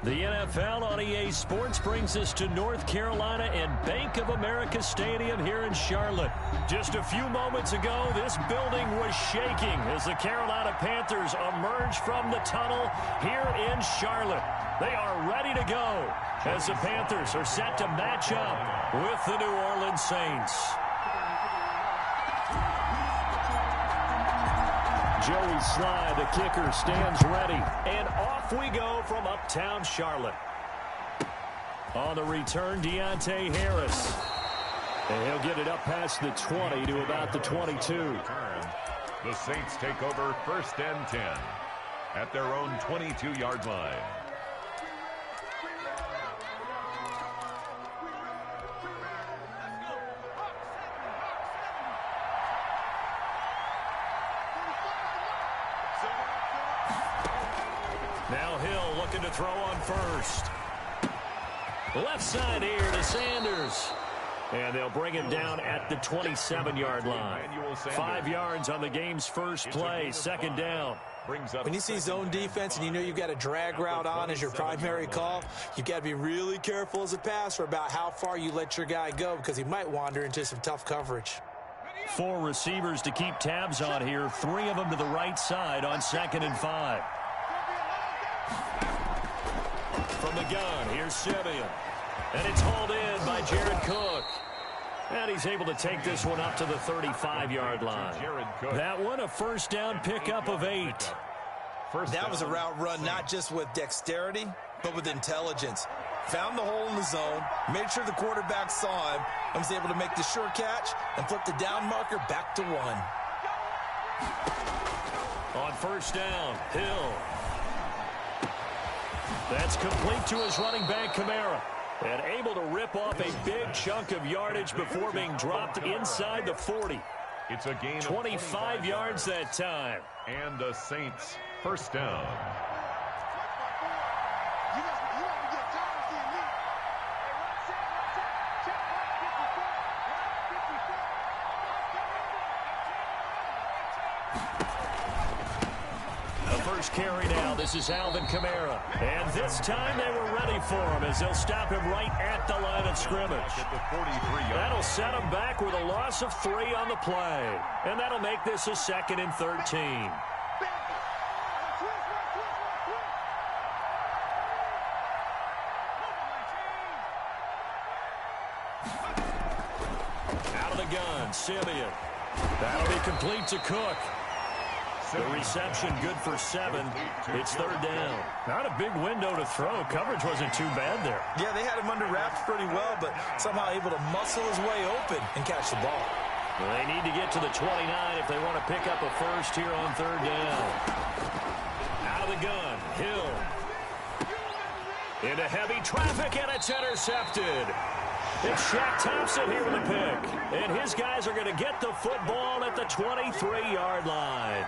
The NFL on EA Sports brings us to North Carolina and Bank of America Stadium here in Charlotte. Just a few moments ago, this building was shaking as the Carolina Panthers emerged from the tunnel here in Charlotte. They are ready to go as the Panthers are set to match up with the New Orleans Saints. Joey Sly, the kicker, stands ready. And off we go from uptown Charlotte. On the return, Deontay Harris. And he'll get it up past the 20 to about the 22. The Saints take over 1st and 10 at their own 22-yard line. Now Hill looking to throw on first. Left side here to Sanders. And they'll bring him down at the 27-yard line. 5 yards on the game's first play, 2nd down. When you see zone defense and you know you've got a drag route on as your primary call, you've got to be really careful as a passer about how far you let your guy go because he might wander into some tough coverage. 4 receivers to keep tabs on here, 3 of them to the right side on 2nd and 5. From the gun, here's Simeon. And it's hauled in by Jared Cook. And he's able to take this one up to the 35-yard line. That one, a first down pickup of 8. That was a route run not just with dexterity, but with intelligence. Found the hole in the zone, made sure the quarterback saw him, and was able to make the sure catch and flip the down marker back to 1. On first down, Hill. That's complete to his running back, Kamara. And able to rip off a big chunk of yardage before being dropped inside the 40. It's a gain of 25 yards that time. And the Saints first down. Carry now. This is Alvin Kamara. And this time they were ready for him as they'll stop him right at the line of scrimmage. That'll set him back with a loss of 3 on the play. And that'll make this a 2nd and 13. Out of the gun, Simeon. That'll be complete to Cook. The reception good for 7. It's 3rd down. Not a big window to throw. Coverage wasn't too bad there. Yeah, they had him under wraps pretty well, but somehow able to muscle his way open and catch the ball. Well, they need to get to the 29 if they want to pick up a first here on 3rd down. Out of the gun, Hill. Into heavy traffic, and it's intercepted. It's Shaq Thompson here with a pick. And his guys are going to get the football at the 23-yard line.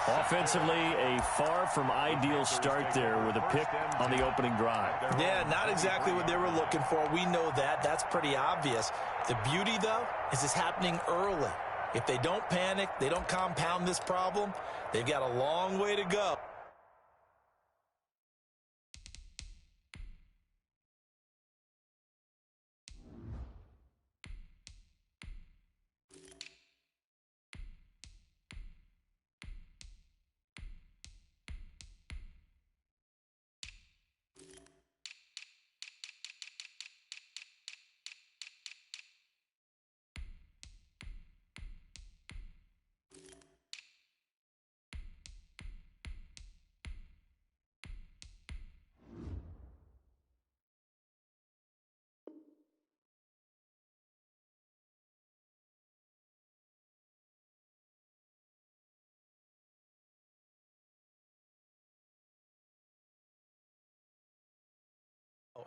Offensively, a far from ideal start there with a pick on the opening drive. Yeah, not exactly what they were looking for. We know that. That's pretty obvious. The beauty, though, is it's happening early. If they don't panic, they don't compound this problem, they've got a long way to go.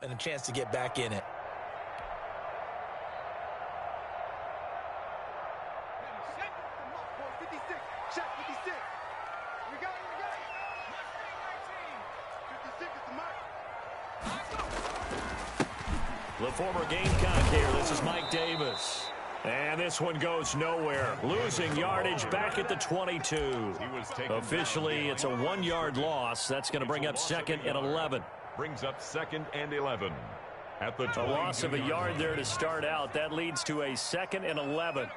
And a chance to get back in it. The former Gamecock here. This is Mike Davis. And this one goes nowhere. Losing yardage back at the 22. Officially, it's a 1-yard loss. That's going to bring up 2nd and 11. brings up 2nd and 11. At the A loss of a yard there to start out. That leads to a 2nd and 11.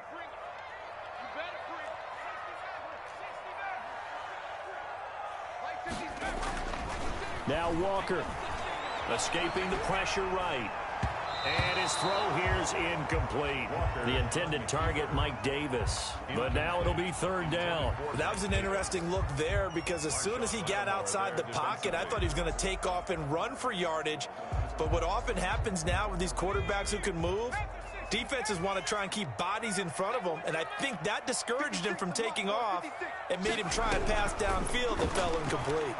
Now Walker escaping the pressure right. And his throw here is incomplete. The intended target, Mike Davis. But now it'll be 3rd down. That was an interesting look there because as soon as he got outside the pocket, I thought he was going to take off and run for yardage. But what often happens now with these quarterbacks who can move, defenses want to try and keep bodies in front of them, and I think that discouraged him from taking off and made him try and pass downfield that fell incomplete.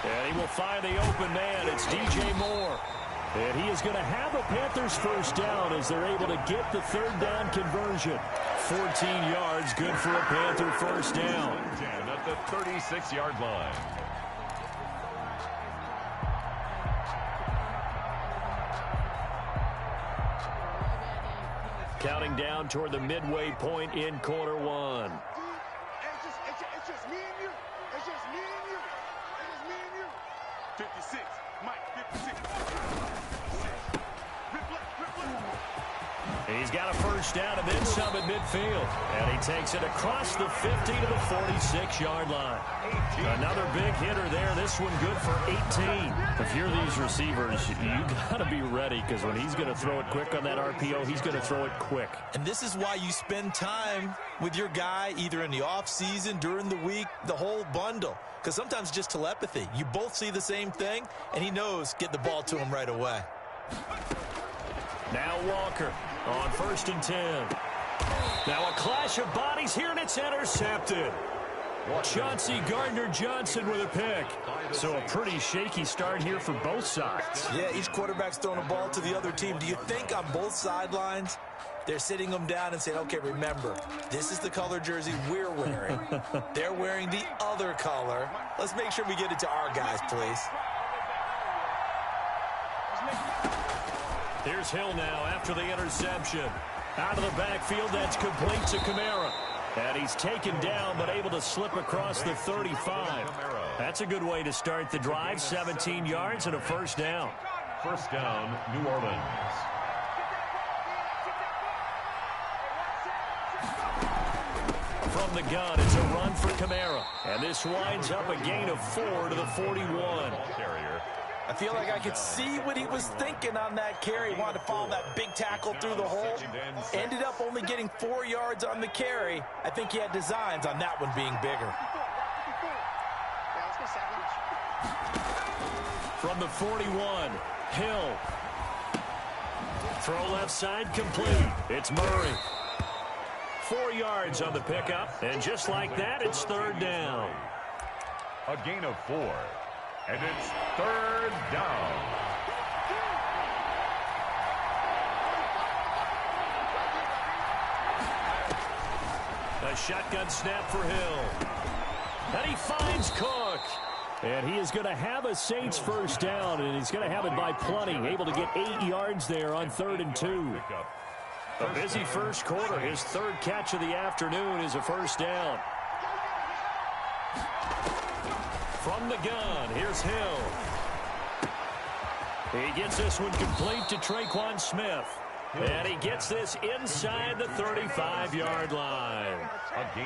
And he will find the open man. It's DJ Moore. And he is going to have a Panthers 1st down as they're able to get the 3rd down conversion. 14 yards, good for a Panther 1st down. 10 at the 36-yard line. Counting down toward the midway point in quarter 1. It's just me and you. It's just me and you. It's just me and you. 56. Mike, 56. He's got a 1st down and then some at midfield. And he takes it across the 50 to the 46-yard line. Another big hitter there. This one good for 18. If you're these receivers, you got to be ready because when he's going to throw it quick on that RPO, he's going to throw it quick. And this is why you spend time with your guy either in the offseason, during the week, the whole bundle. Because sometimes just telepathy. You both see the same thing, and he knows get the ball to him right away. Now Walker on 1st and 10. Now a clash of bodies here, and it's intercepted. Chauncey Gardner-Johnson with a pick. So a pretty shaky start here for both sides. Yeah, each quarterback's throwing a ball to the other team. Do you think on both sidelines they're sitting them down and saying, okay, remember, this is the color jersey we're wearing. They're wearing the other color. Let's make sure we get it to our guys, please. Here's Hill now after the interception. Out of the backfield, that's complete to Kamara. And he's taken down, but able to slip across the 35. That's a good way to start the drive. 17 yards and a 1st down. 1st down, New Orleans. From the gun, it's a run for Kamara. And this winds up a gain of 4 to the 41. I feel like I could see what he was thinking on that carry. He wanted to follow that big tackle through the hole. Ended up only getting 4 yards on the carry. I think he had designs on that one being bigger. From the 41, Hill. Throw left side complete. It's Murray. 4 yards on the pickup. And just like that, it's 3rd down. A gain of 4. And it's 3rd down. A shotgun snap for Hill. And he finds Cook. And he is going to have a Saints 1st down, and he's going to have it by plenty. Able to get 8 yards there on 3rd and 2. A busy 1st quarter. His 3rd catch of the afternoon is a 1st down. From the gun, here's Hill. He gets this one complete to Traquan Smith. And he gets this inside the 35-yard line.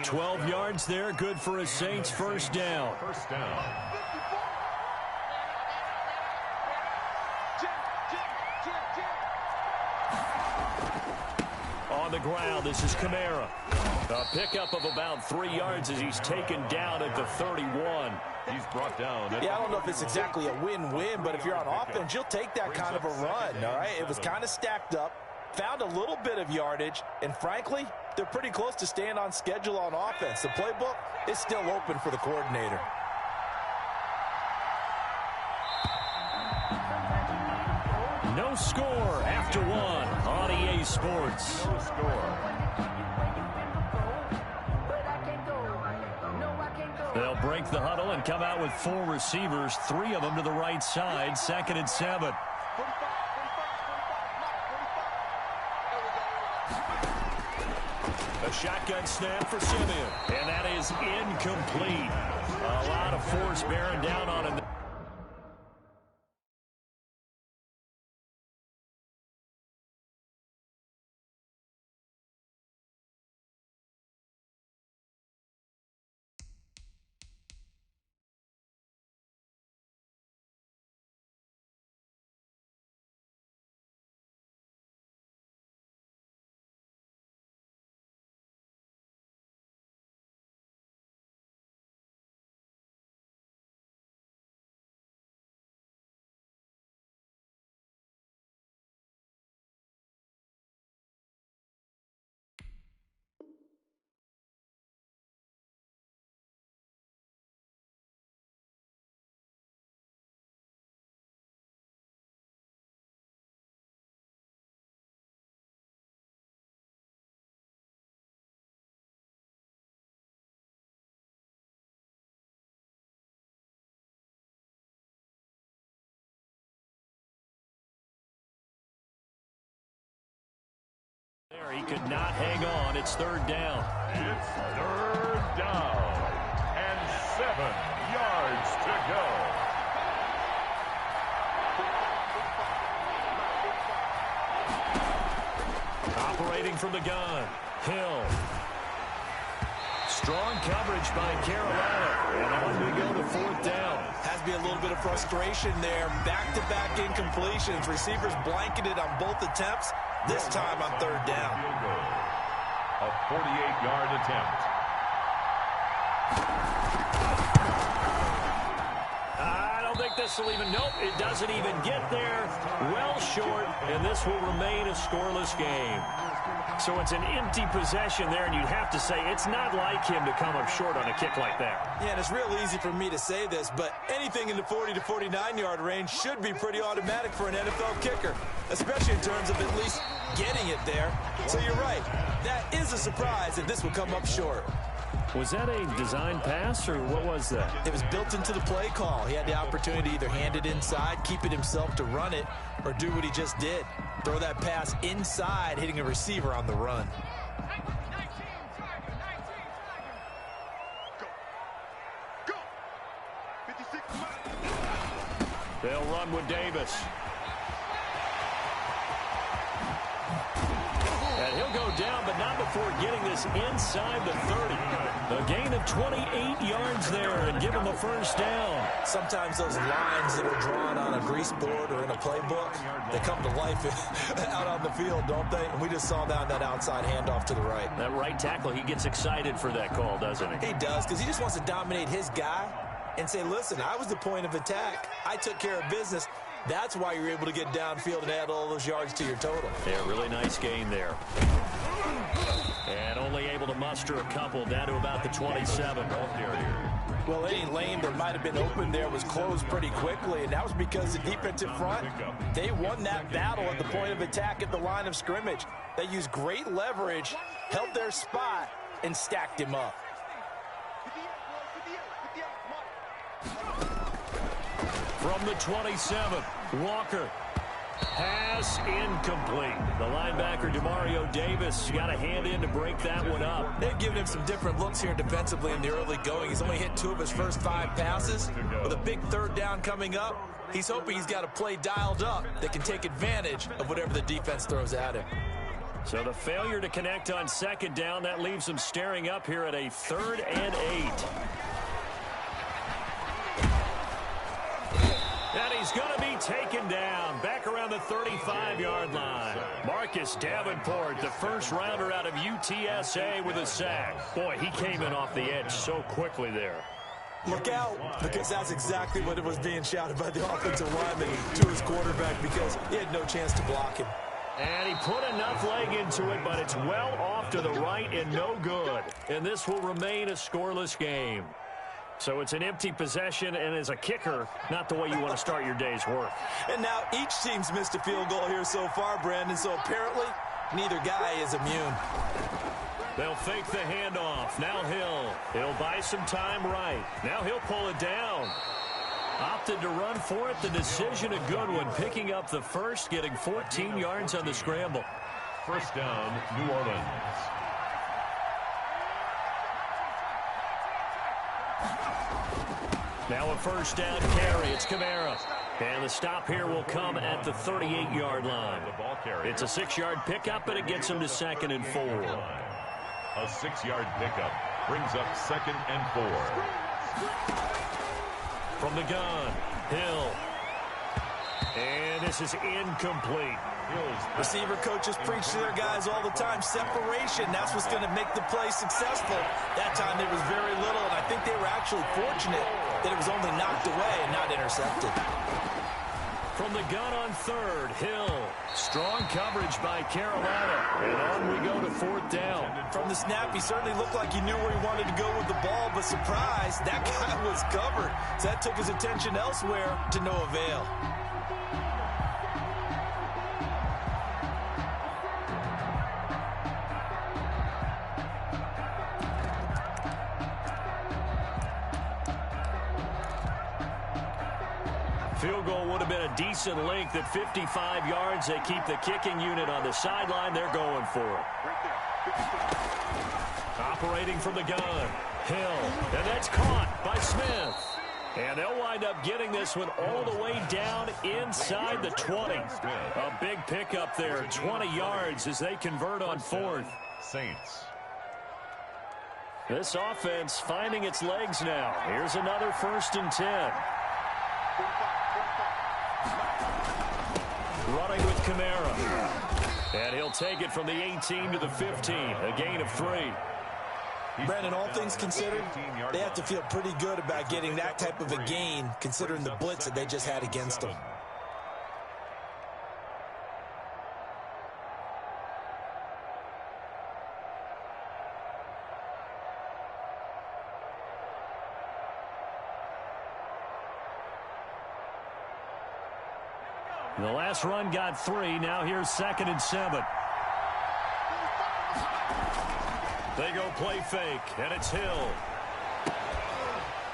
12 yards there, good for a Saints 1st down. 1st down. On the ground, this is Kamara. A pickup of about 3 yards as he's taken down at the 31. He's brought down. Yeah, I don't know if it's exactly a win-win, but if you're on offense, you'll take that kind of a run, all right? It was kind of stacked up, found a little bit of yardage, and frankly, they're pretty close to staying on schedule on offense. The playbook is still open for the coordinator. No score after 1 on EA Sports. No score. They'll break the huddle and come out with 4 receivers, 3 of them to the right side, 2nd and 7. A shotgun snap for Simeon, and that is incomplete. A lot of force bearing down on him. He could not hang on. It's third down. It's third down and 7 yards to go. Operating from the gun, Hill. Strong coverage by Carolina. And on we go to fourth down. Has to be a little bit of frustration there. Back-to-back incompletions. Receivers blanketed on both attempts. This time on third down. A 48-yard attempt. I don't think this will even, nope, it doesn't even get there. Well short, and this will remain a scoreless game. So it's an empty possession there, and you'd have to say it's not like him to come up short on a kick like that. Yeah, and it's real easy for me to say this, but anything in the 40 to 49-yard range should be pretty automatic for an NFL kicker, especially in terms of at least getting it there. So you're right. That is a surprise that this will come up short. Was that a design pass, or what was that? It was built into the play call. He had the opportunity to either hand it inside, keep it himself to run it, or do what he just did. Throw that pass inside, hitting a receiver on the run. Go. 56 miles. They'll run with Davis. And he'll go down, but not before getting this inside the 30. A gain of 28 yards there and give him a first down. Sometimes those lines that are drawn on a grease board or in a playbook, they come to life out on the field, don't they? And we just saw that on that outside handoff to the right. That right tackle, he gets excited for that call, doesn't he? He does, because he just wants to dominate his guy and say, listen, I was the point of attack. I took care of business. That's why you're able to get downfield and add all those yards to your total. Yeah, really nice gain there. And only able to muster a couple down to about the 27. Well, any lane that might have been open there was closed pretty quickly, and that was because the defensive front, they won that battle at the point of attack at the line of scrimmage. They used great leverage, held their spot, and stacked him up. From the 27, Walker. Pass incomplete. The linebacker, Demario Davis, got a hand in to break that one up. They've given him some different looks here defensively in the early going. He's only hit 2 of his first 5 passes. With a big third down coming up, he's hoping he's got a play dialed up that can take advantage of whatever the defense throws at him. So the failure to connect on second down, that leaves him staring up here at a 3rd and 8. And he's going to be taken down back around the 35-yard line. Marcus Davenport, the first rounder out of UTSA with a sack. Boy, he came in off the edge so quickly there. Look out, because that's exactly what it was being shouted by the offensive lineman to his quarterback, because he had no chance to block him. And he put enough leg into it, but it's well off to the right and no good. And this will remain a scoreless game. So it's an empty possession, and as a kicker, not the way you want to start your day's work. And now each team's missed a field goal here so far, Brandon, so apparently neither guy is immune. They'll fake the handoff. Now He'll buy some time right. Now he'll pull it down. Opted to run for it. The decision a good one. Picking up the first, getting 14 yards on the scramble. First down, New Orleans. Now a first down carry. It's Kamara. And the stop here will come at the 38-yard line. It's a 6-yard pickup, and it gets him to 2nd and 4. A 6-yard pickup brings up 2nd and 4. From the gun, Hill. And this is incomplete. Receiver coaches preach to their guys all the time. Separation, that's what's going to make the play successful. That time there was very little, and I think they were actually fortunate that it was only knocked away and not intercepted. From the gun on 3rd, Hill. Strong coverage by Carolina. And on we go to 4th down. From the snap, he certainly looked like he knew where he wanted to go with the ball, but surprise, that guy was covered. So that took his attention elsewhere to no avail. field goal would have been a decent length at 55 yards. They keep the kicking unit on the sideline. They're going for it. Operating from the gun, Hill, and that's caught by Smith. And they'll wind up getting this one all the way down inside the 20. A big pickup there, 20 yards as they convert on fourth. Saints. This offense finding its legs now. Here's another 1st and 10. Running with Kamara. And he'll take it from the 18 to the 15. A gain of 3. Brandon, all things considered, they have to feel pretty good about getting that type of a gain, considering the blitz that they just had against them. The last run got 3. Now here's 2nd and 7. They go play fake, and it's Hill.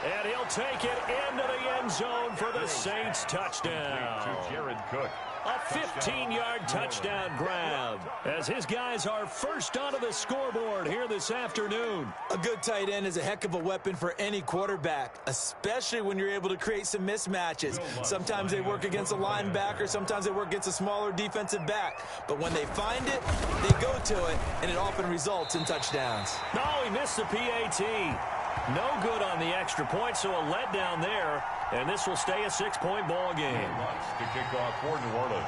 And he'll take it into the end zone for the Saints touchdown. To Jared Cook. A 15-yard touchdown grab as his guys are first onto the scoreboard here this afternoon. A good tight end is a heck of a weapon for any quarterback, especially when you're able to create some mismatches. Sometimes they work against a linebacker, sometimes they work against a smaller defensive back. But when they find it, they go to it, and it often results in touchdowns. No, he missed the PAT. No good on the extra point, so a letdown there. And this will stay a 6-point ball game. To kick off for New Orleans.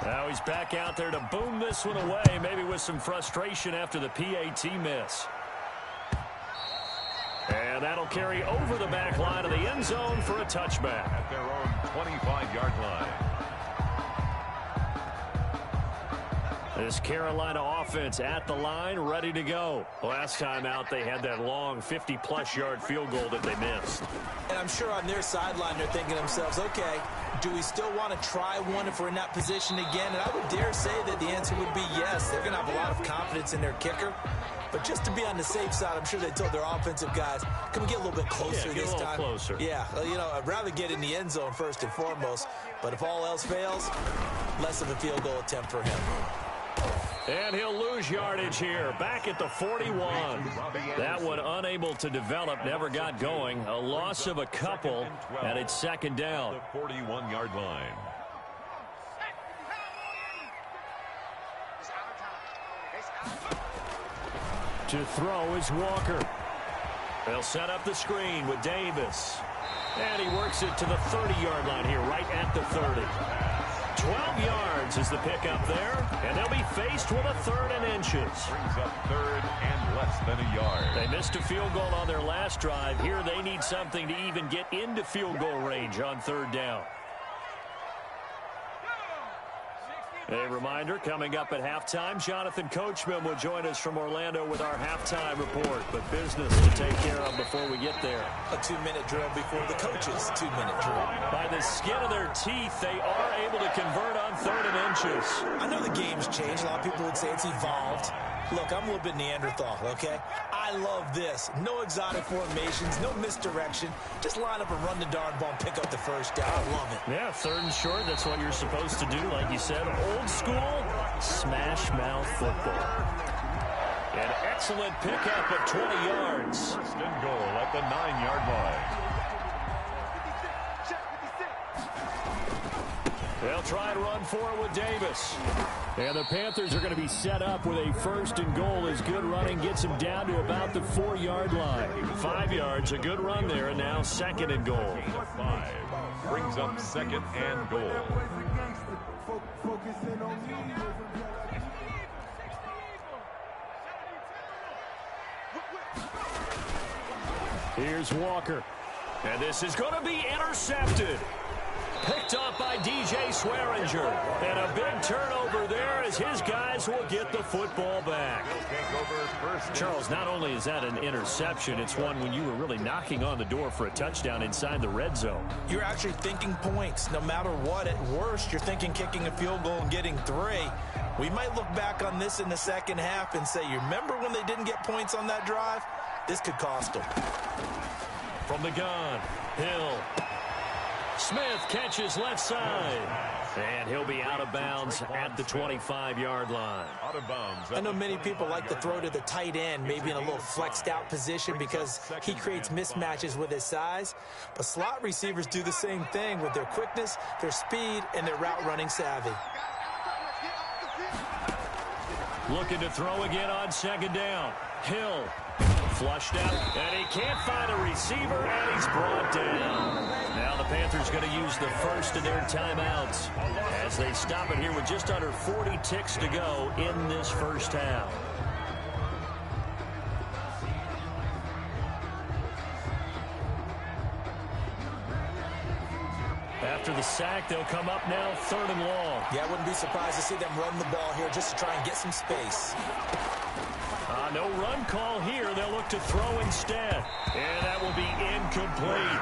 Now he's back out there to boom this one away, maybe with some frustration after the PAT miss. And that'll carry over the back line of the end zone for a touchback. At their own 25-yard line. This Carolina offense at the line, ready to go. Last time out, they had that long 50-plus yard field goal that they missed. And I'm sure on their sideline, they're thinking to themselves, okay, do we still want to try one if we're in that position again? And I would dare say that the answer would be yes. They're going to have a lot of confidence in their kicker. But just to be on the safe side, I'm sure they told their offensive guys, can we get a little bit closer this time? Closer. Yeah, you know, I'd rather get in the end zone first and foremost. But if all else fails, less of a field goal attempt for him. And he'll lose yardage here, back at the 41. That one unable to develop, never got going. A loss of a couple, and it's 2nd down. The 41-yard line. To throw is Walker. They'll set up the screen with Davis. And he works it to the 30-yard line here, right at the 30. 12 yards is the pickup there, and they'll be faced with a 3rd and inches. Brings up 3rd and less than a yard. They missed a field goal on their last drive. Here they need something to even get into field goal range on 3rd down. A reminder, coming up at halftime, Jonathan Coachman will join us from Orlando with our halftime report. But business to take care of before we get there. A 2-minute drill before the coach's 2-minute drill. By the skin of their teeth, they are able to convert on 3rd and inches. I know the game's changed. A lot of people would say it's evolved. Look, I'm a little bit Neanderthal, okay? I love this. No exotic formations, no misdirection. Just line up and run the darn ball and pick up the first down. I love it. Yeah, 3rd and short, that's what you're supposed to do, like you said. Old school, smash mouth football. An excellent pickup of 20 yards. 1st and goal at the 9-yard line. They'll try and run for it with Davis. And the Panthers are going to be set up with a 1st and goal as good running gets them down to about the 4-yard line. 5 yards, a good run there, and now 2nd and goal. 5 brings up 2nd and goal. Here's Walker. And this is going to be intercepted. Picked up by DJ Swearinger. And a big turnover there as his guys will get the football back. Charles, not only is that an interception, it's one when you were really knocking on the door for a touchdown inside the red zone. You're actually thinking points. No matter what, at worst, you're thinking kicking a field goal and getting 3. We might look back on this in the second half and say, you remember when they didn't get points on that drive? This could cost them. From the gun, Hill. Smith catches left side. And he'll be out of bounds at the 25-yard line. Out of bounds. I know many people like to throw to the tight end, maybe in a little flexed out position because he creates mismatches with his size. But slot receivers do the same thing with their quickness, their speed, and their route running savvy. Looking to throw again on second down. Hill flushed out, and he can't find a receiver, and he's brought down. Now the Panthers going to use the first of their timeouts as they stop it here with just under 40 ticks to go in this first half. After the sack, they'll come up now 3rd and long. Yeah, I wouldn't be surprised to see them run the ball here just to try and get some space. No run call here. They'll look to throw instead. And that will be incomplete.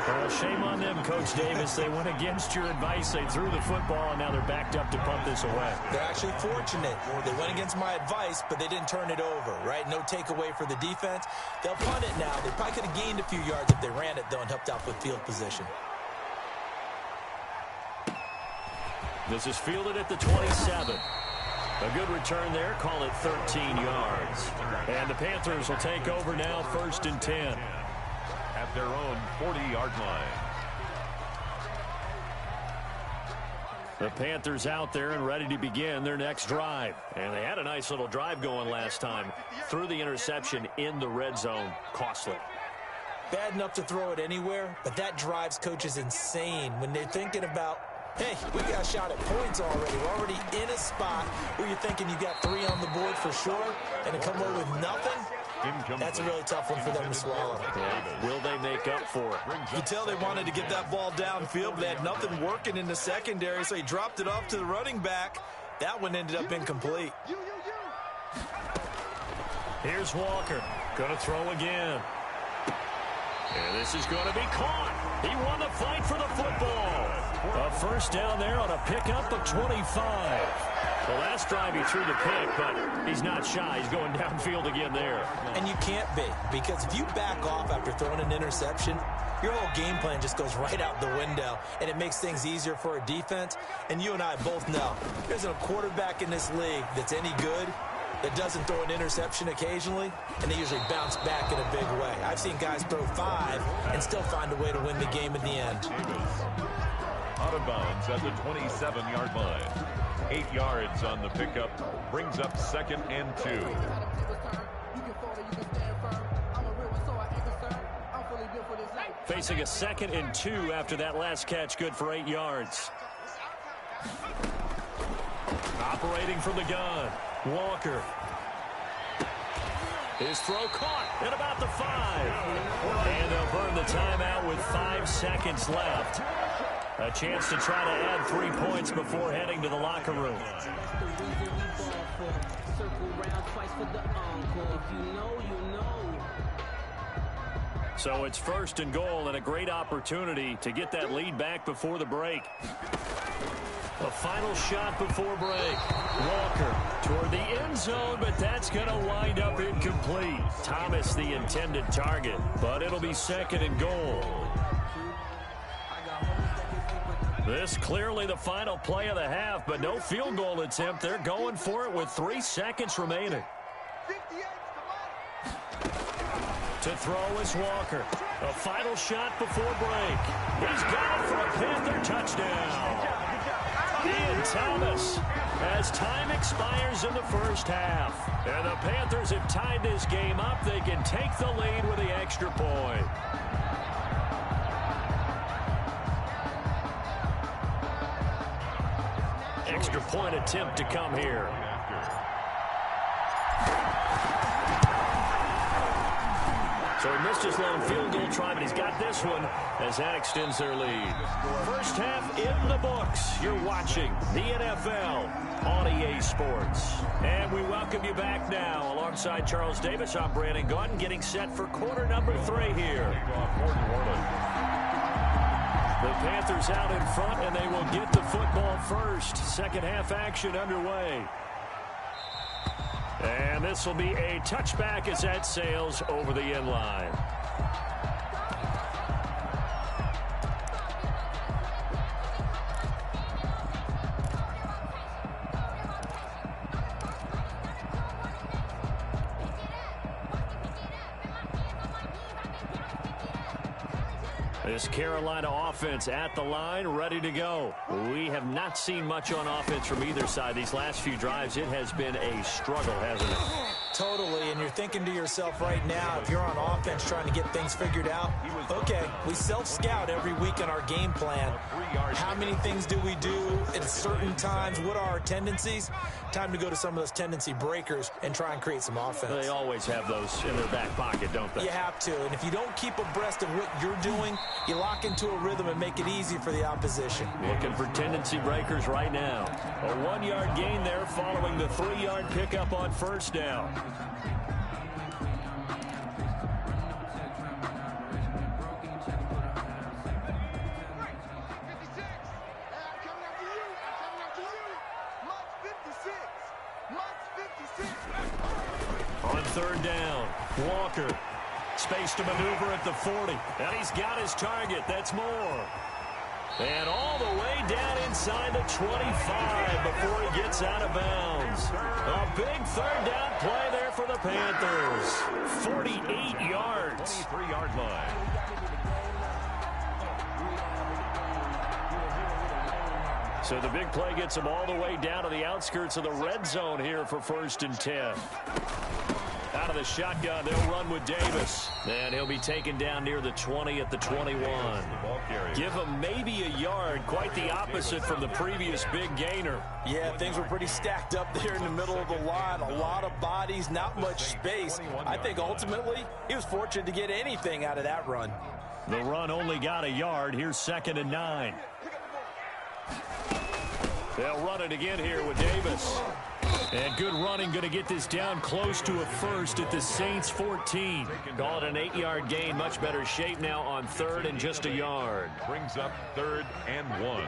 Well, shame on them, Coach Davis. They went against your advice. They threw the football, and now they're backed up to punt this away. They're actually fortunate. They went against my advice, but they didn't turn it over, right? No takeaway for the defense. They'll punt it now. They probably could have gained a few yards if they ran it, though, and helped out with field position. This is fielded at the 27. A good return there. Call it 13 yards. And the Panthers will take over now 1st and 10. At their own 40-yard line. The Panthers out there and ready to begin their next drive. And they had a nice little drive going last time. Threw the interception in the red zone. Costly. Bad enough to throw it anywhere, but that drives coaches insane when they're thinking about, hey, we got a shot at points already. We're already in a spot where you're thinking you got 3 on the board for sure, and to come away with nothing, that's a really tough one for them to swallow. Yeah. Will they make up for it? You can tell they wanted to get that ball downfield, but they had nothing working in the secondary, so he dropped it off to the running back. That one ended up incomplete. Here's Walker. Going to throw again. And this is going to be caught. He won the fight for the football. A first down there on a pickup of 25. The last drive he threw the pick, but he's not shy. He's going downfield again there. And you can't be, because if you back off after throwing an interception, your whole game plan just goes right out the window, and it makes things easier for a defense. And you and I both know there's a quarterback in this league that's any good that doesn't throw an interception occasionally, and they usually bounce back in a big way. I've seen guys throw 5 and still find a way to win the game in the end. Out of bounds at the 27-yard line. 8 yards on the pickup, brings up 2nd and 2. Facing a 2nd and 2 after that last catch, good for 8 yards. Operating from the gun, Walker. His throw caught at about the 5. And they'll burn the timeout with 5 seconds left. A chance to try to add 3 points before heading to the locker room. So it's 1st and goal, and a great opportunity to get that lead back before the break. A final shot before break. Walker toward the end zone, but that's going to wind up incomplete. Thomas the intended target, but it'll be 2nd and goal. This clearly the final play of the half, but no field goal attempt. They're going for it with 3 seconds remaining. To throw is Walker. A final shot before break. He's got it for a Panther touchdown. Ian Thomas, as time expires in the first half. And the Panthers have tied this game up. They can take the lead with the extra point. Extra point attempt to come here. So he missed his lone field goal try, but he's got this one as that extends their lead. First half in the books. You're watching the NFL on EA Sports. And we welcome you back now. Alongside Charles Davis, I'm Brandon Gordon, getting set for quarter number 3 here. The Panthers out in front, and they will get the football first. Second half action underway. And this will be a touchback as that sails over the end line. This Carolina offense at the line, ready to go. We have not seen much on offense from either side. These last few drives, it has been a struggle, hasn't it? Totally, and you're thinking to yourself right now, if you're on offense trying to get things figured out, okay, we self-scout every week in our game plan. How many things do we do at certain times? What are our tendencies? Time to go to some of those tendency breakers and try and create some offense. They always have those in their back pocket, don't they? You have to, and if you don't keep abreast of what you're doing, you lock into a rhythm and make it easy for the opposition. Looking for tendency breakers right now. A 1-yard gain there following the 3-yard pickup on first down. On third down, Walker. Space to maneuver at the 40. And he's got his target. That's Moore. And all the way down inside the 25 before he gets out of bounds. A big third down play there for the Panthers. 48 yards. 23-yard line. So the big play gets him all the way down to the outskirts of the red zone here for 1st and 10. Out of the shotgun, they'll run with Davis. And he'll be taken down near the 20 at the 21. Give him maybe a yard, quite the opposite from the previous big gainer. Yeah, things were pretty stacked up there in the middle of the line. A lot of bodies, not much space. I think ultimately he was fortunate to get anything out of that run. The run only got a yard. Here's 2nd and 9. They'll run it again here with Davis. And good running, going to get this down close to a first at the Saints 14. Call it an 8-yard gain. Much better shape now on 3rd and just a yard. Brings up 3rd and 1.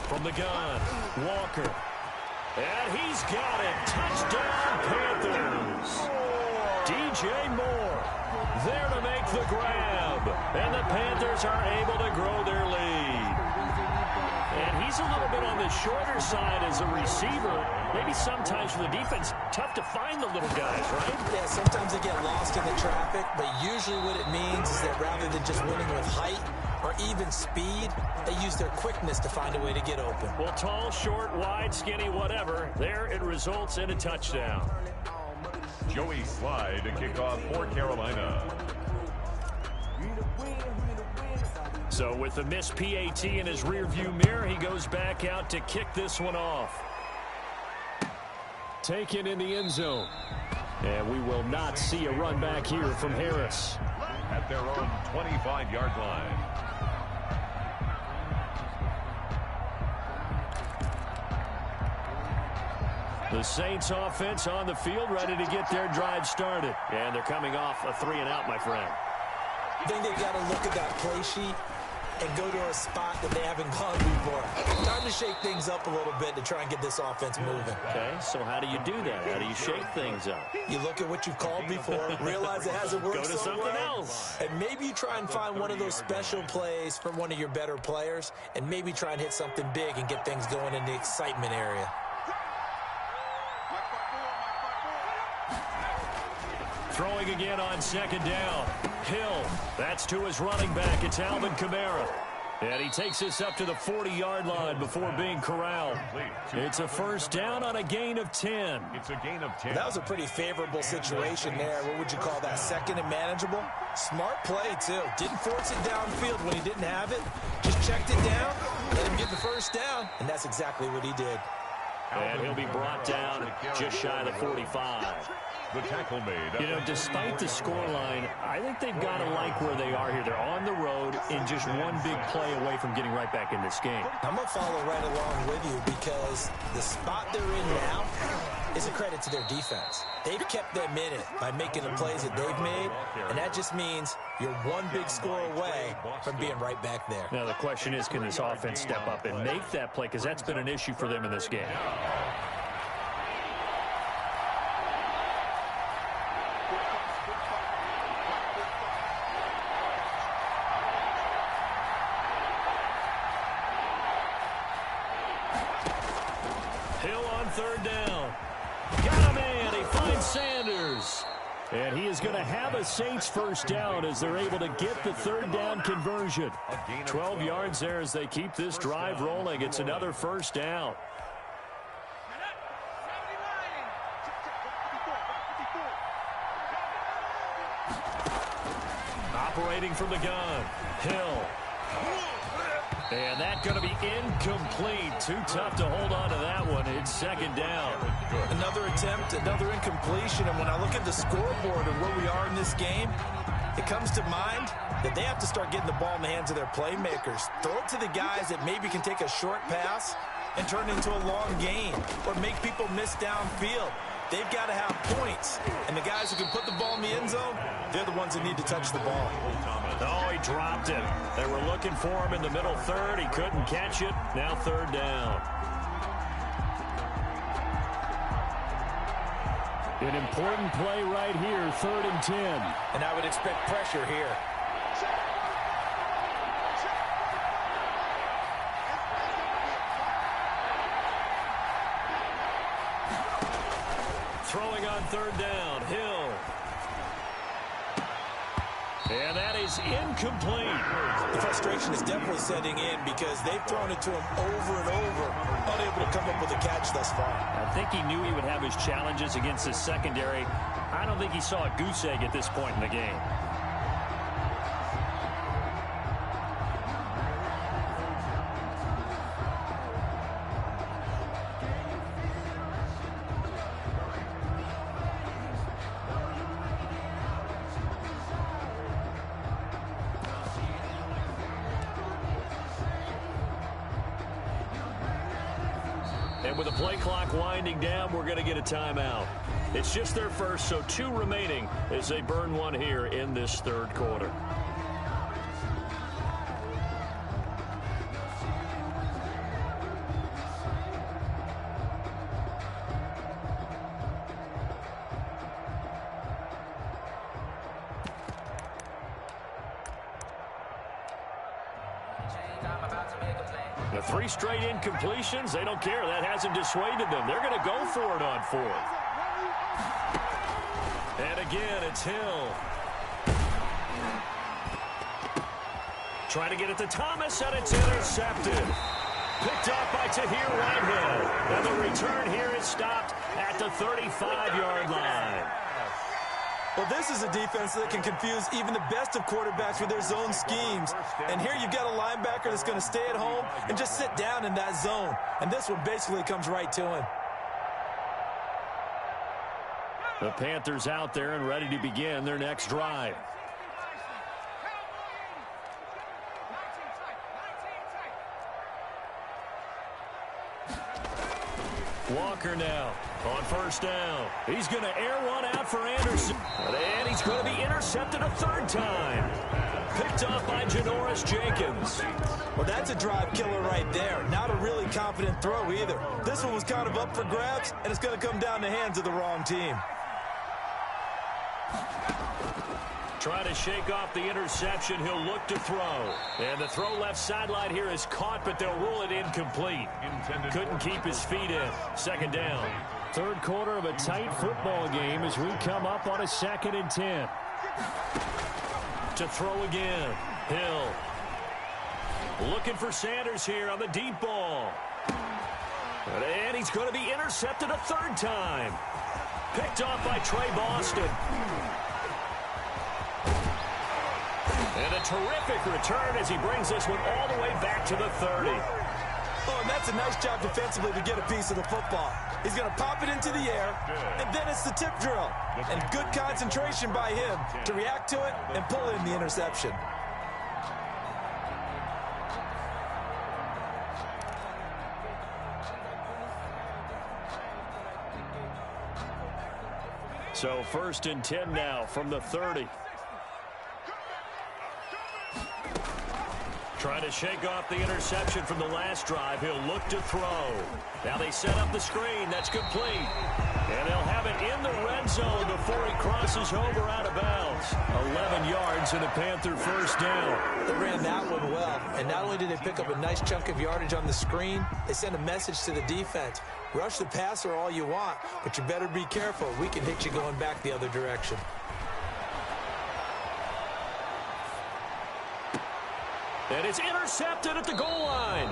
From the gun, Walker. And he's got it. Touchdown, Panthers. DJ Moore there to make the grab. And the Panthers are able to grow their lead. And he's a little bit on the shorter side as a receiver. Maybe sometimes for the defense, tough to find the little guys, right? Yeah, sometimes they get lost in the traffic, but usually what it means is that rather than just winning with height or even speed, they use their quickness to find a way to get open. Well, tall, short, wide, skinny, whatever, there it results in a touchdown. Joey Slye to kick off for Carolina. So with the missed PAT in his rearview mirror, he goes back out to kick this one off. Taken in the end zone. And we will not see a run back here from Harris. At their own 25-yard line. The Saints offense on the field, ready to get their drive started. And they're coming off a 3-and-out, my friend. I think they've got to look at that play sheet and go to a spot that they haven't gone before. Time to shake things up a little bit to try and get this offense moving. Okay, so how do you do that? How do you shake things up? You look at what you've called before, realize it hasn't worked Go to so something well, else. and maybe you try and find one of those special plays from one of your better players, and maybe try and hit something big and get things going in the excitement area. Throwing again on 2nd down. Hill, that's to his running back. It's Alvin Kamara. And he takes this up to the 40-yard line before being corralled. It's a 1st down on a gain of 10. It's a gain of 10. That was a pretty favorable situation there. What would you call that? 2nd and manageable? Smart play, too. Didn't force it downfield when he didn't have it. Just checked it down, let him get the 1st down, and that's exactly what he did. And he'll be brought down just shy of the 45. The tackle made. You know, despite the scoreline, I think they've got to like where they are here. They're on the road and just one big play away from getting right back in this game. I'm going to follow right along with you because the spot they're in now is a credit to their defense. They've kept them in it by making the plays that they've made, and that just means you're one big score away from being right back there. Now, the question is, can this offense step up and make that play? Because that's been an issue for them in this game. third down. Got a man. He finds Sanders. And he is going to have a Saints first down as they're able to get the third down conversion. 12 yards there as they keep this drive rolling. It's another first down. Operating from the gun, Hill. And that's going to be incomplete. Too tough to hold on to that one. It's second down. Another attempt, another incompletion. And when I look at the scoreboard and where we are in this game, it comes to mind that they have to start getting the ball in the hands of their playmakers. Throw it to the guys that maybe can take a short pass and turn it into a long gain or make people miss downfield. They've got to have points. And the guys who can put the ball in the end zone, they're the ones that need to touch the ball. Oh, he dropped it. They were looking for him in the middle third. He couldn't catch it. Now third down. An important play right here, 3rd and 10. And I would expect pressure here. Throwing on third down, Hill. And that is incomplete. The frustration is definitely setting in because they've thrown it to him over and over, unable to come up with a catch thus far. I think he knew he would have his challenges against his secondary. I don't think he saw a goose egg at this point in the game. And with the play clock winding down, we're going to get a timeout. It's just their first, so 2 remaining as they burn one here in this third quarter. The 3 straight incompletions, they don't care. That hasn't dissuaded them. They're going to go for it on 4th. And again, it's Hill. Trying to get it to Thomas, and it's intercepted. Picked off by Tahir Whitehead. And the return here is stopped at the 35-yard line. Well, this is a defense that can confuse even the best of quarterbacks with their zone schemes. And here you've got a linebacker that's going to stay at home and just sit down in that zone. And this one basically comes right to him. The Panthers out there and ready to begin their next drive. Walker now on first down. He's going to air one out for Anderson. And he's going to be intercepted a 3rd time. Picked off by Janoris Jenkins. Well, that's a drive killer right there. Not a really confident throw either. This one was kind of up for grabs, and it's going to come down the hands of the wrong team. Trying to shake off the interception. He'll look to throw. And the throw left sideline here is caught, but they'll rule it incomplete. Couldn't keep his feet in. 2nd down. 3rd quarter of a tight football game as we come up on a 2nd and 10. To throw again. Hill. Looking for Sanders here on the deep ball. And he's going to be intercepted a 3rd time. Picked off by Trey Boston. And a terrific return as he brings this one all the way back to the 30. Oh, and that's a nice job defensively to get a piece of the football. He's going to pop it into the air, and then it's the tip drill. And good concentration by him to react to it and pull in the interception. So 1st and 10 now from the 30. Trying to shake off the interception from the last drive. He'll look to throw. Now they set up the screen. That's complete. And they'll have it in the red zone before he crosses over out of bounds. 11 yards and a Panther first down. They ran that one well. And not only did they pick up a nice chunk of yardage on the screen, they sent a message to the defense. Rush the passer all you want, but you better be careful. We can hit you going back the other direction. And it's intercepted at the goal line.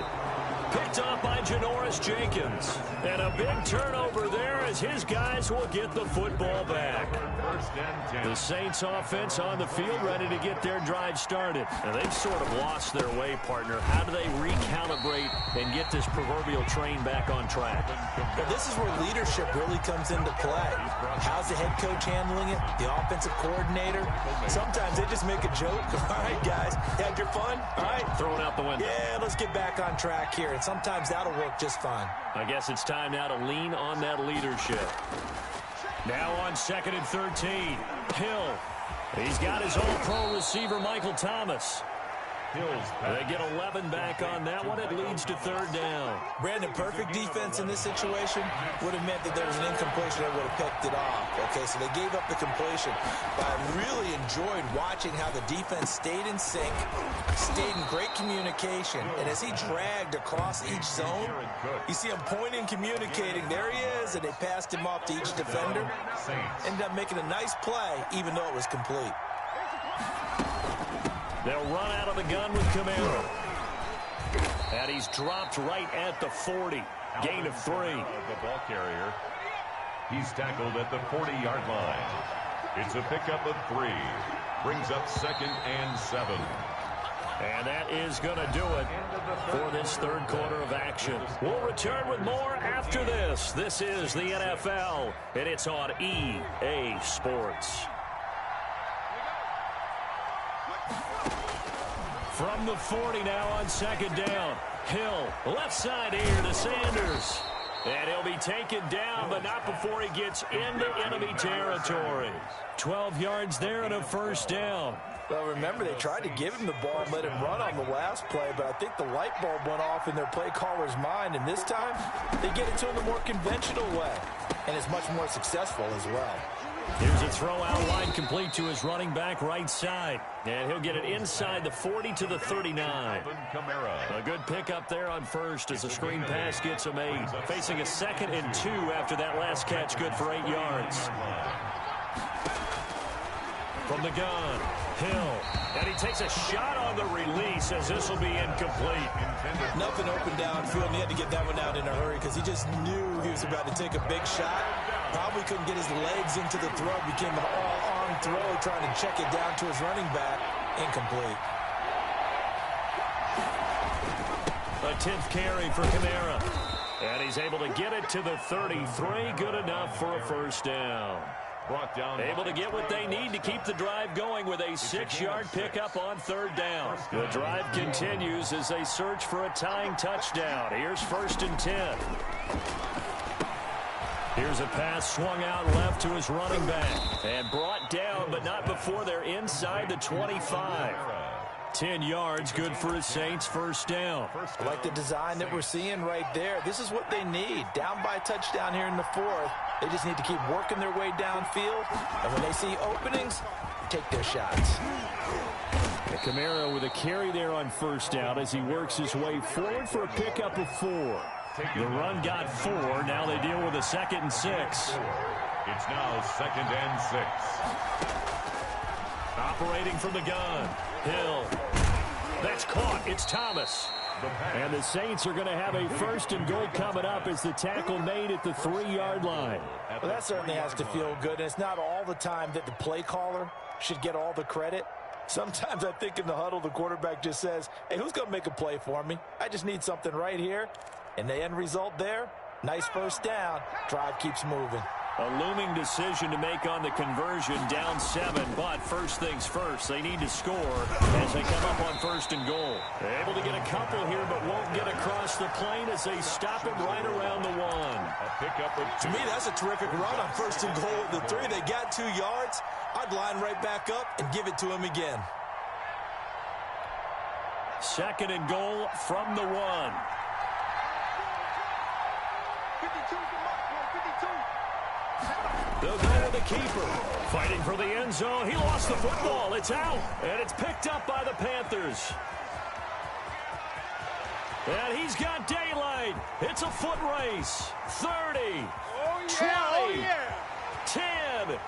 Picked off by Janoris Jenkins. And a big turnover there as his guys will get the football back. The Saints offense on the field ready to get their drive started. And they've sort of lost their way, partner. How do they recalibrate and get this proverbial train back on track? Well, this is where leadership really comes into play. How's the head coach handling it? The offensive coordinator? Sometimes they just make a joke. All right, guys, had your fun? All right. Throwing out the window. Yeah, let's get back on track here. And sometimes that'll work just fine. I guess it's time now to lean on that leadership. Now on 2nd and 13. Hill. He's got his all-pro receiver, Michael Thomas. They get 11 back on that one. It leads to 3rd down. Brandon, perfect defense in this situation would have meant that there was an incompletion that would have picked it off. Okay, so they gave up the completion. But I really enjoyed watching how the defense stayed in sync, stayed in great communication. And as he dragged across each zone, you see him pointing, communicating. There he is, and they passed him off to each defender. Ended up making a nice play, even though it was complete. They'll run out of the gun with Camaro. And he's dropped right at the 40. Gain of 3. The ball carrier. He's tackled at the 40-yard line. It's a pickup of 3. Brings up 2nd and 7. And that is going to do it for this 3rd quarter of action. We'll return with more after this. This is the NFL, and it's on EA Sports. From the 40 now on 2nd down. Hill, left side here to Sanders. And he'll be taken down, but not before he gets into enemy territory. 12 yards there and a 1st down. Well, remember, they tried to give him the ball and let him run on the last play, but I think the light bulb went off in their play caller's mind, and this time they get it to him the more conventional way, and it's much more successful as well. Here's a throw out line complete to his running back right side. And he'll get it inside the 40 to the 39. A good pickup there on 1st as the screen pass gets him 8. Facing a 2nd and 2 after that last catch, good for 8 yards. From the gun, Hill. And he takes a shot on the release as this will be incomplete. Nothing open downfield, and he had to get that one out in a hurry because he just knew he was about to take a big shot. Probably couldn't get his legs into the throw. Became an all-arm throw, trying to check it down to his running back. Incomplete. A 10th carry for Camara. And he's able to get it to the 33. Good enough for a 1st down. Brought down. Able to get what they need to keep the drive going with a 6-yard pickup on 3rd down. The drive continues as they search for a tying touchdown. Here's 1st and 10. Here's a pass swung out left to his running back. And brought down, but not before they're inside the 25. 10 yards, good for the Saints, 1st down. I like the design that we're seeing right there. This is what they need. Down by a touchdown here in the 4th. They just need to keep working their way downfield. And when they see openings, take their shots. And Camaro with a carry there on 1st down as he works his way forward for a pickup of 4. The run got 4. Now they deal with a 2nd and 6. It's now 2nd and 6. Operating from the gun. Hill. That's caught. It's Thomas. And the Saints are going to have a 1st and goal coming up as the tackle made at the 3-yard line. Well, that certainly has to feel good. And it's not all the time that the play caller should get all the credit. Sometimes I think in the huddle, the quarterback just says, hey, who's going to make a play for me? I just need something right here. And the end result there, nice 1st down. Drive keeps moving. A looming decision to make on the conversion, down 7, but first things first, they need to score as they come up on 1st and goal. They're able to get a couple here, but won't get across the plane as they stop him right around the 1. A pickup of 2. To me, that's a terrific run on 1st and goal at the 3. They got 2 yards. I'd line right back up and give it to him again. Second and goal from the 1. 52 for Mike, 52. They'll go with the keeper. Fighting for the end zone. He lost the football. It's out. And it's picked up by the Panthers. And he's got daylight. It's a foot race. 30. 20. 10.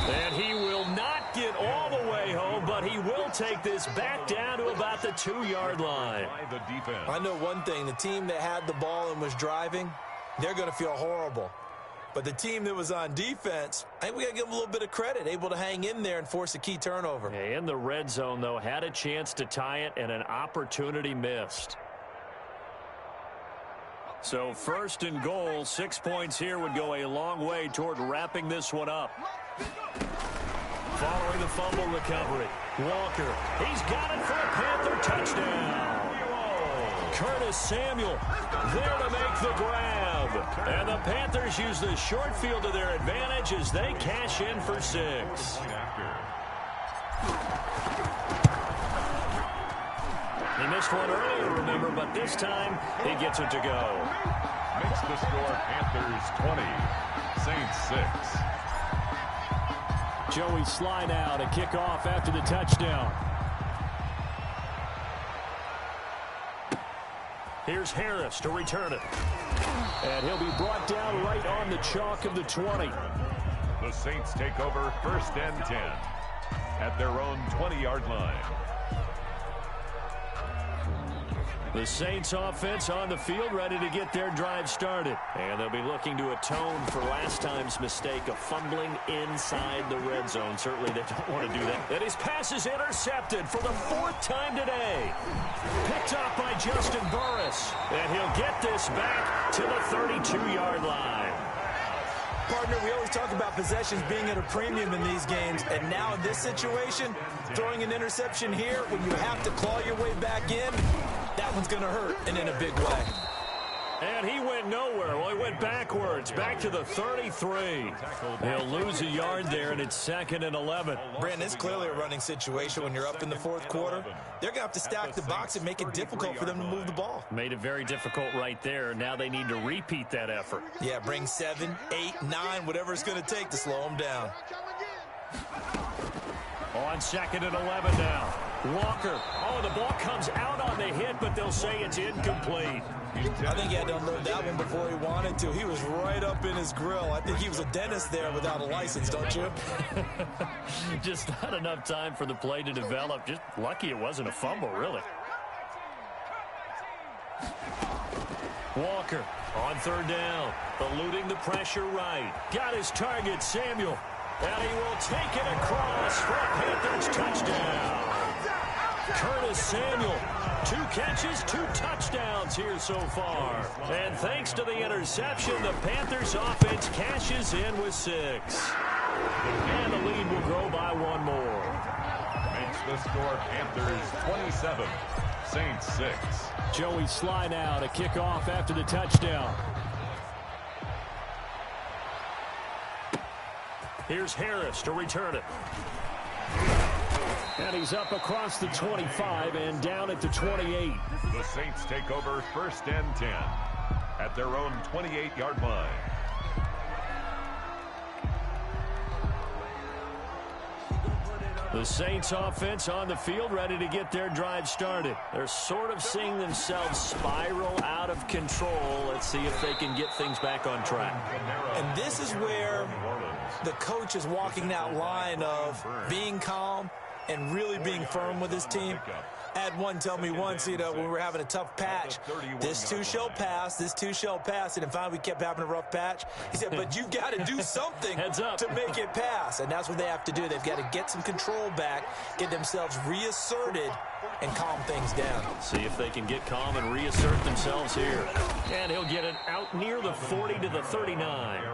And he will not get all the way home, but he will take this back down to about the 2-yard line. I know one thing. The team that had the ball and was driving, they're going to feel horrible. But the team that was on defense, I think we got to give them a little bit of credit, able to hang in there and force a key turnover. In the red zone, though, had a chance to tie it and an opportunity missed. So first and goal, 6 points here would go a long way toward wrapping this one up. Following the fumble recovery, Walker, he's got it for a Panther touchdown. Curtis Samuel there to make the grab. And the Panthers use the short field to their advantage as they cash in for 6. He missed one earlier, remember, but this time he gets it to go. Makes the score Panthers 20, Saints 6. Joey Sly now to kick off after the touchdown. Here's Harris to return it. And he'll be brought down right on the chalk of the 20. The Saints take over first and 10 at their own 20-yard line. The Saints offense on the field, ready to get their drive started. And they'll be looking to atone for last time's mistake of fumbling inside the red zone. Certainly they don't want to do that. And his pass is intercepted for the 4th time today. Picked up by Justin Burris. And he'll get this back to the 32-yard line. Partner, we always talk about possessions being at a premium in these games, and now in this situation, throwing an interception here when you have to claw your way back in, that one's going to hurt, and in a big way. And he went nowhere. Well, he went backwards, back to the 33. He'll lose a yard there, and it's 2nd and 11. Brandon, it's clearly a running situation when you're up in the 4th quarter. They're going to have to stack the box and make it difficult for them to move the ball. Made it very difficult right there. Now they need to repeat that effort. Yeah, bring 7, 8, 9, whatever it's going to take to slow them down. On 2nd and 11 now. Walker. Oh, the ball comes out on the hit, but they'll say it's incomplete. I think he had to unload that one before he wanted to. He was right up in his grill. I think he was a dentist there without a license, don't you? Just not enough time for the play to develop. Just lucky it wasn't a fumble, really. Walker on 3rd down. Eluding the pressure right. Got his target, Samuel. And he will take it across for a Panthers touchdown. Curtis Samuel, 2 catches, 2 touchdowns here so far. And thanks to the interception, the Panthers offense cashes in with 6. And the lead will grow by 1 more. Makes the score Panthers 27, Saints 6. Joey Sly now to kick off after the touchdown. Here's Harris to return it. And he's up across the 25 and down at the 28. The Saints take over first and 10 at their own 28-yard line. The Saints offense on the field, ready to get their drive started. They're sort of seeing themselves spiral out of control. Let's see if they can get things back on track. And this is where the coach is walking that line of being calm and really being firm with his team. I had one tell me once, when we were having a tough patch, this too shall pass, this too shall pass, and finally we kept having a rough patch. He said, but you've got to do something to make it pass, and that's what they have to do. They've got to get some control back, get themselves reasserted, and calm things down. See if they can get calm and reassert themselves here. And he'll get it out near the 40 to the 39.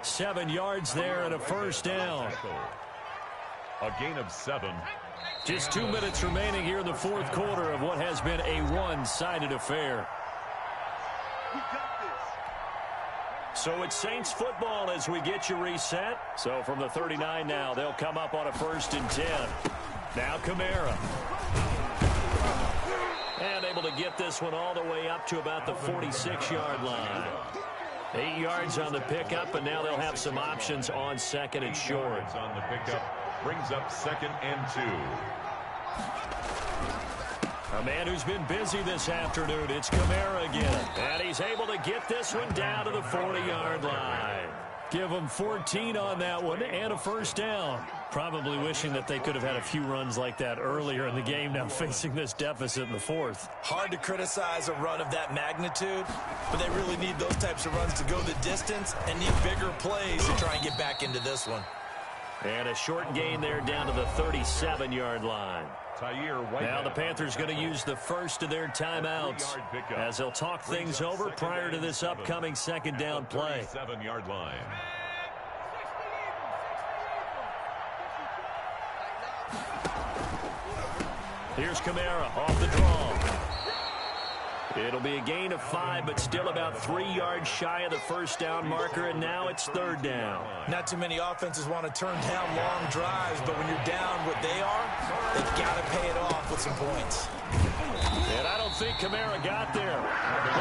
7 yards there and a first down. A gain of 7. Just 2 minutes remaining here in the 4th quarter of what has been a one-sided affair. So it's Saints football as we get you reset. So from the 39 now, they'll come up on a 1st and 10. Now Kamara. able to get this one all the way up to about the 46-yard line. 8 yards on the pickup, and now they'll have some options on second and short. On the pickup brings up 2nd and 2. A man who's been busy this afternoon, it's Kamara again. And he's able to get this one down to the 40-yard line. Give him 14 on that one and a first down. Probably wishing that they could have had a few runs like that earlier in the game, now facing this deficit in the fourth. Hard to criticize a run of that magnitude, but they really need those types of runs to go the distance and need bigger plays to try and get back into this one. And a short gain there down to the 37-yard line. Now the Panthers going to use the first of their timeouts as they'll talk things over prior to this upcoming second down play. 37-yard line. Here's Kamara off the draw. It'll be a gain of 5, but still about 3 yards shy of the first down marker, and now it's third down. Not too many offenses want to turn down long drives, but when you're down what they are, they've got to pay it off with some points. And I don't think Kamara got there.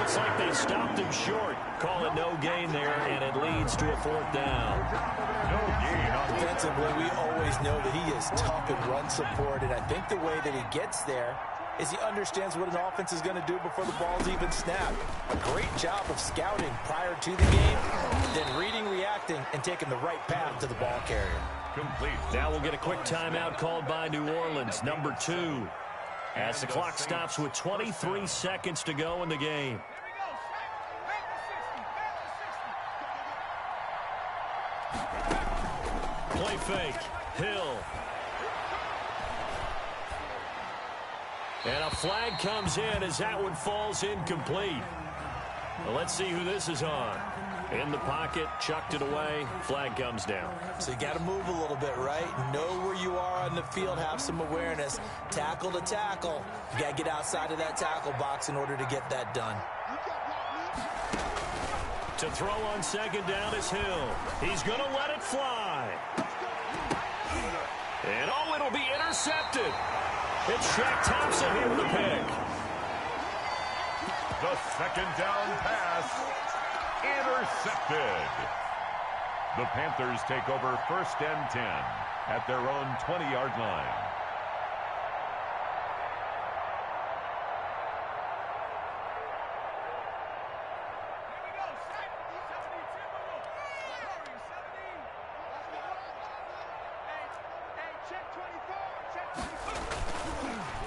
Looks like they stopped him short. Call it no gain there, and it leads to a fourth down. No gain on defensively. We always know that he is tough in run support, and I think the way that he gets there is he understands what an offense is going to do before the ball's even snapped. A great job of scouting prior to the game, then reading, reacting, and taking the right path to the ball carrier. Complete. Now we'll get a quick timeout called by New Orleans, number 2. As the clock stops with 23 seconds to go in the game. Play fake. Hill. And a flag comes in as that one falls incomplete. Well, let's see who this is on. In the pocket, chucked it away, flag comes down. So you got to move a little bit, right? Know where you are on the field, have some awareness. Tackle to tackle. You got to get outside of that tackle box in order to get that done. To throw on second down is Hill. He's going to let it fly. And oh, it'll be intercepted. It's Shaq Thompson here with a pick. The second down pass. Intercepted. The Panthers take over 1st and 10 at their own 20-yard line.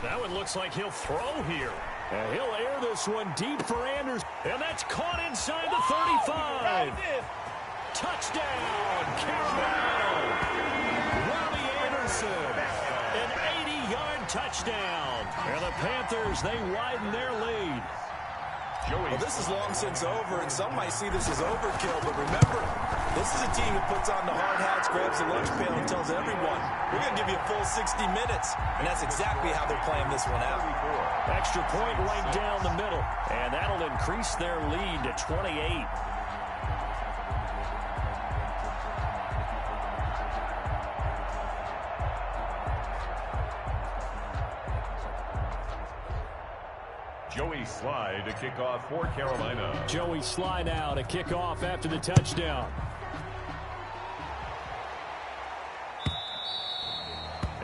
That one looks like he'll throw here. And he'll air this one deep for Anderson. And that's caught inside the 35. Touchdown, Carolina. Robbie Anderson. An 80-yard touchdown. And the Panthers, they widen their lead. Well, this is long since over, and some might see this as overkill, but remember, this is a team that puts on the hard hats, grabs the lunch pail, and tells everyone, we're going to give you a full 60 minutes, and that's exactly how they're playing this one out. Extra point right down the middle, and that'll increase their lead to 28. Joey Sly to kick off for Carolina. Joey Sly now to kick off after the touchdown.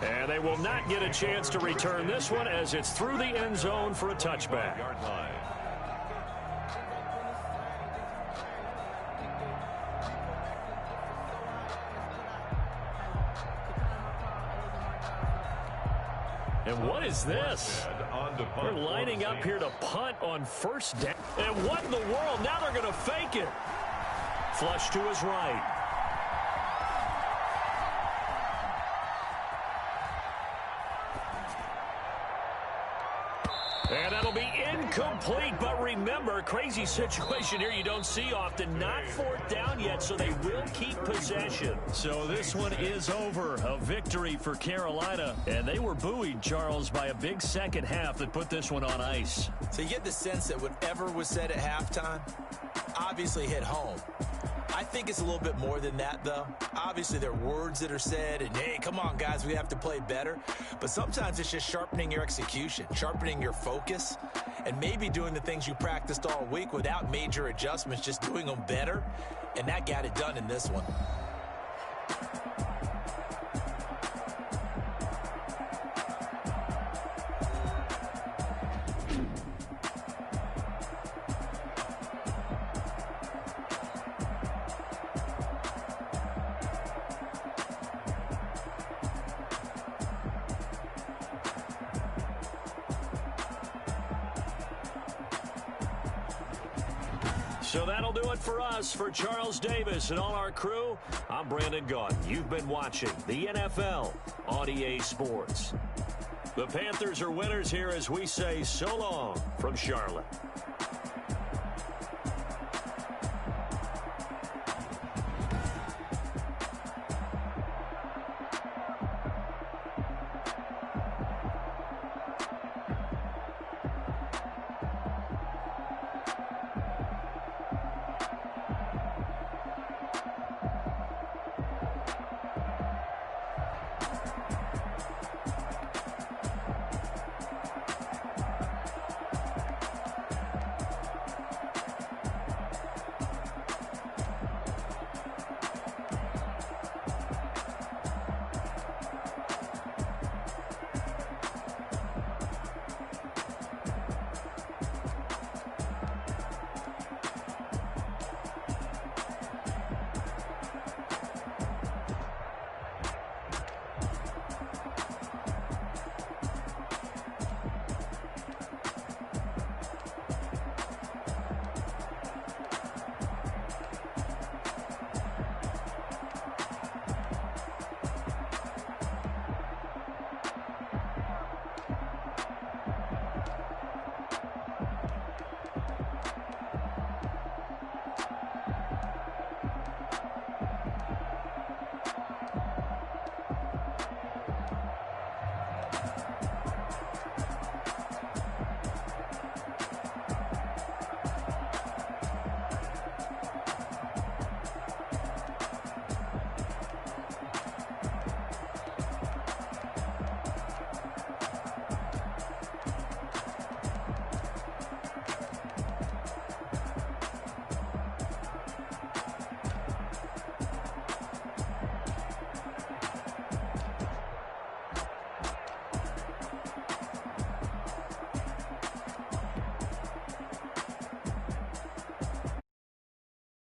And they will not get a chance to return this one as it's through the end zone for a touchback. Yard line. And what is this? They're lining up here to punt on first down. And what in the world? Now they're going to fake it. Flush to his right. And that'll be incomplete, but remember, crazy situation here you don't see often. Not fourth down yet, so they will keep possession. So this one is over. A victory for Carolina. And they were buoyed, Charles, by a big second half that put this one on ice. So you get the sense that whatever was said at halftime obviously hit home. I think it's a little bit more than that, though. Obviously, there are words that are said, and, hey, come on, guys, we have to play better. But sometimes it's just sharpening your execution, sharpening your focus. focus and maybe doing the things you practiced all week without major adjustments, just doing them better, and that got it done in this one. So that'll do it for us. For Charles Davis and all our crew, I'm Brandon Gaudin. You've been watching the NFL on EA Sports. The Panthers are winners here as we say so long from Charlotte.